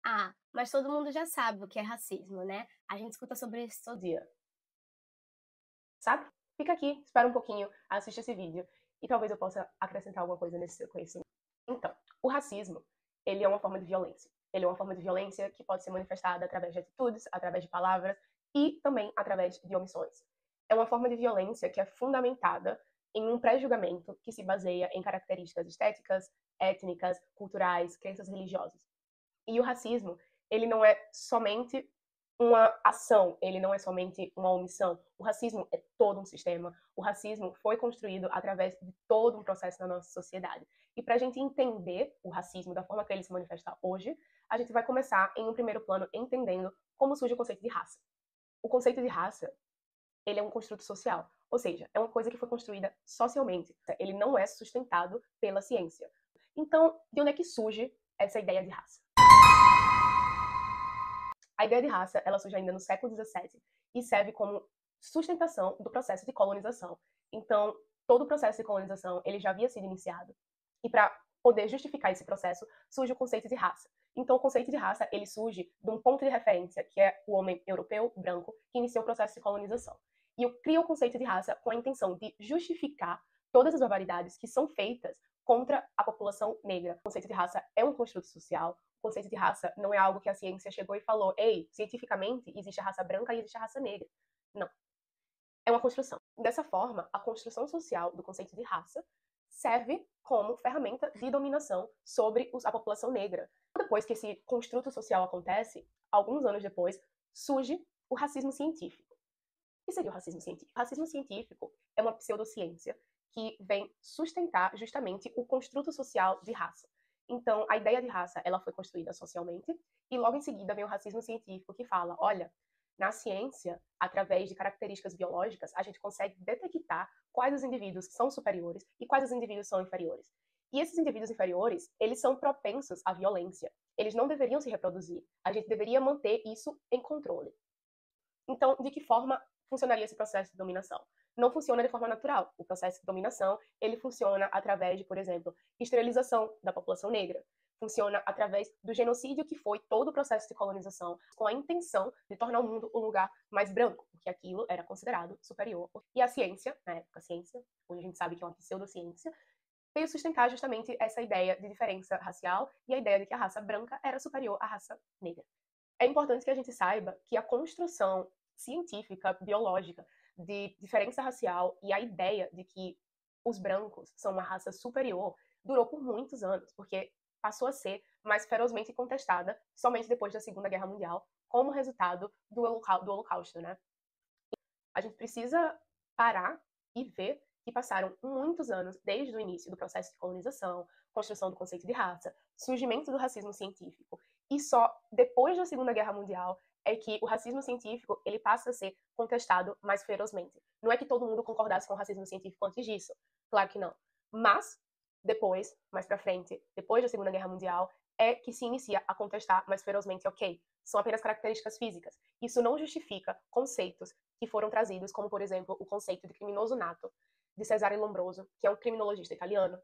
Ah, mas todo mundo já sabe o que é racismo, né? A gente escuta sobre isso todo dia. Sabe? Fica aqui, espera um pouquinho, assiste esse vídeo e talvez eu possa acrescentar alguma coisa nesse seu conhecimento. Então, o racismo, ele é uma forma de violência. Ele é uma forma de violência que pode ser manifestada através de atitudes, através de palavras e também através de omissões. É uma forma de violência que é fundamentada em um pré-julgamento que se baseia em características estéticas, étnicas, culturais, crenças religiosas. E o racismo, ele não é somente uma ação, ele não é somente uma omissão. O racismo é todo um sistema. O racismo foi construído através de todo um processo na nossa sociedade. E para a gente entender o racismo da forma que ele se manifesta hoje, a gente vai começar em um primeiro plano entendendo como surge o conceito de raça. O conceito de raça, ele é um construto social, ou seja, é uma coisa que foi construída socialmente. Ele não é sustentado pela ciência. Então, de onde é que surge essa ideia de raça? A ideia de raça, ela surge ainda no século XVII e serve como sustentação do processo de colonização. Então, todo o processo de colonização, ele já havia sido iniciado. E para poder justificar esse processo, surge o conceito de raça. Então, o conceito de raça, ele surge de um ponto de referência, que é o homem europeu, branco, que iniciou o processo de colonização. E eu crio o conceito de raça com a intenção de justificar todas as barbaridades que são feitas contra a população negra. O conceito de raça é um construto social. O conceito de raça não é algo que a ciência chegou e falou, ei, cientificamente existe a raça branca e existe a raça negra. Não. É uma construção. Dessa forma, a construção social do conceito de raça serve como ferramenta de dominação sobre a população negra. Depois que esse construto social acontece, alguns anos depois, surge o racismo científico. O que seria o racismo científico? O racismo científico é uma pseudociência que vem sustentar justamente o construto social de raça. Então, a ideia de raça, ela foi construída socialmente, e logo em seguida vem o racismo científico que fala, olha, na ciência, através de características biológicas, a gente consegue detectar quais os indivíduos são superiores e quais os indivíduos são inferiores. E esses indivíduos inferiores, eles são propensos à violência. Eles não deveriam se reproduzir. A gente deveria manter isso em controle. Então, de que forma funcionaria esse processo de dominação? Não funciona de forma natural. O processo de dominação, ele funciona através de, por exemplo, esterilização da população negra. Funciona através do genocídio que foi todo o processo de colonização, com a intenção de tornar o mundo um lugar mais branco, porque aquilo era considerado superior. E a ciência, na época a ciência, hoje a gente sabe que é uma pseudociência, veio sustentar justamente essa ideia de diferença racial e a ideia de que a raça branca era superior à raça negra. É importante que a gente saiba que a construção científica, biológica, de diferença racial e a ideia de que os brancos são uma raça superior durou por muitos anos, porque passou a ser mais ferozmente contestada somente depois da Segunda Guerra Mundial, como resultado do Holocausto, né? A gente precisa parar e ver que passaram muitos anos desde o início do processo de colonização, construção do conceito de raça, surgimento do racismo científico, e só depois da Segunda Guerra Mundial é que o racismo científico ele passa a ser contestado mais ferozmente. Não é que todo mundo concordasse com o racismo científico antes disso, claro que não. Mas depois, mais para frente, depois da Segunda Guerra Mundial, é que se inicia a contestar mais ferozmente, ok, são apenas características físicas. Isso não justifica conceitos que foram trazidos, como, por exemplo, o conceito de criminoso nato, de Cesare Lombroso, que é um criminologista italiano,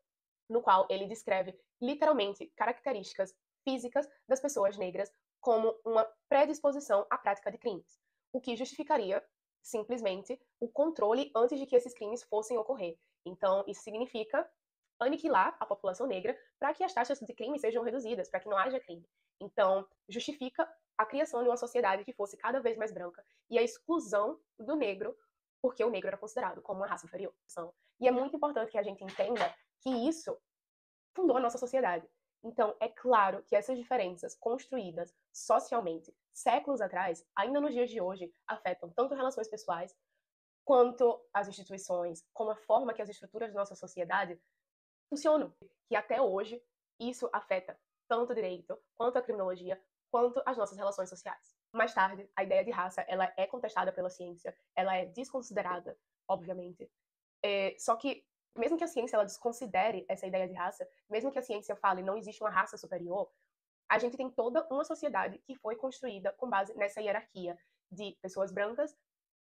no qual ele descreve literalmente características físicas das pessoas negras como uma predisposição à prática de crimes, o que justificaria simplesmente o controle antes de que esses crimes fossem ocorrer. Então, isso significa aniquilar a população negra para que as taxas de crime sejam reduzidas, para que não haja crime. Então, justifica a criação de uma sociedade que fosse cada vez mais branca e a exclusão do negro, porque o negro era considerado como uma raça inferior. E é muito importante que a gente entenda que isso fundou a nossa sociedade. Então, é claro que essas diferenças construídas socialmente séculos atrás, ainda nos dias de hoje, afetam tanto relações pessoais quanto as instituições, como a forma que as estruturas da nossa sociedade funcionam. Que até hoje isso afeta tanto o direito, quanto a criminologia, quanto as nossas relações sociais. Mais tarde, a ideia de raça ela é contestada pela ciência, ela é desconsiderada, obviamente. Só que, mesmo que a ciência ela desconsidere essa ideia de raça, mesmo que a ciência fale não existe uma raça superior, a gente tem toda uma sociedade que foi construída com base nessa hierarquia de pessoas brancas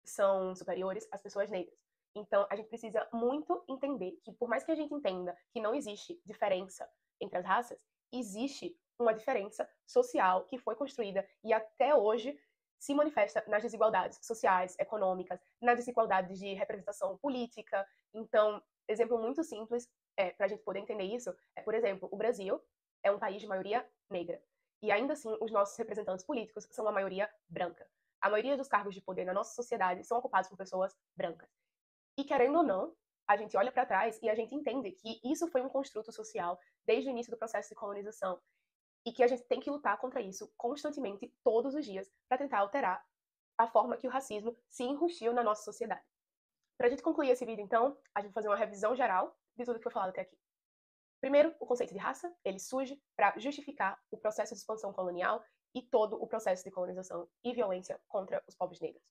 são superiores às pessoas negras. Então, a gente precisa muito entender que, por mais que a gente entenda que não existe diferença entre as raças, existe uma diferença social que foi construída e até hoje se manifesta nas desigualdades sociais, econômicas, nas desigualdades de representação política. Então, exemplo muito simples, para a gente poder entender isso, por exemplo, o Brasil é um país de maioria negra. E ainda assim, os nossos representantes políticos são a maioria branca. A maioria dos cargos de poder na nossa sociedade são ocupados por pessoas brancas. E querendo ou não, a gente olha para trás e a gente entende que isso foi um construto social desde o início do processo de colonização e que a gente tem que lutar contra isso constantemente, todos os dias, para tentar alterar a forma que o racismo se enrustiu na nossa sociedade. Para a gente concluir esse vídeo, então, a gente vai fazer uma revisão geral de tudo que foi falado até aqui. Primeiro, o conceito de raça, ele surge para justificar o processo de expansão colonial e todo o processo de colonização e violência contra os povos negros.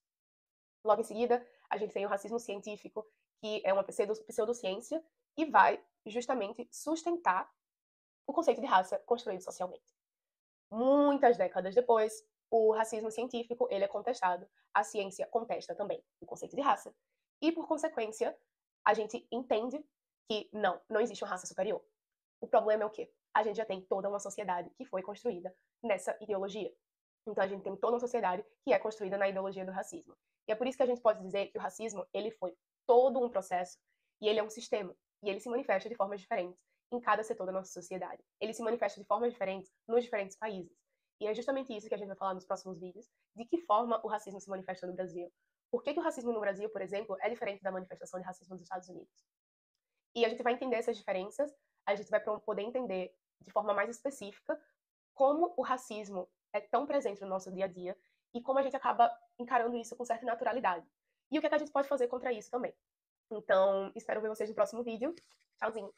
Logo em seguida, a gente tem o racismo científico, que é uma pseudociência e vai justamente sustentar o conceito de raça construído socialmente. Muitas décadas depois, o racismo científico ele é contestado, a ciência contesta também o conceito de raça, e por consequência, a gente entende que não existe uma raça superior. O problema é o quê? A gente já tem toda uma sociedade que foi construída nessa ideologia. Então a gente tem toda uma sociedade que é construída na ideologia do racismo. E é por isso que a gente pode dizer que o racismo, ele foi todo um processo e ele é um sistema, e ele se manifesta de formas diferentes em cada setor da nossa sociedade. Ele se manifesta de formas diferentes nos diferentes países. E é justamente isso que a gente vai falar nos próximos vídeos, de que forma o racismo se manifesta no Brasil. Por que o racismo no Brasil, por exemplo, é diferente da manifestação de racismo nos Estados Unidos? E a gente vai entender essas diferenças, a gente vai poder entender de forma mais específica como o racismo é tão presente no nosso dia a dia e como a gente acaba encarando isso com certa naturalidade. E o que é que a gente pode fazer contra isso também. Então, espero ver vocês no próximo vídeo. Tchauzinho!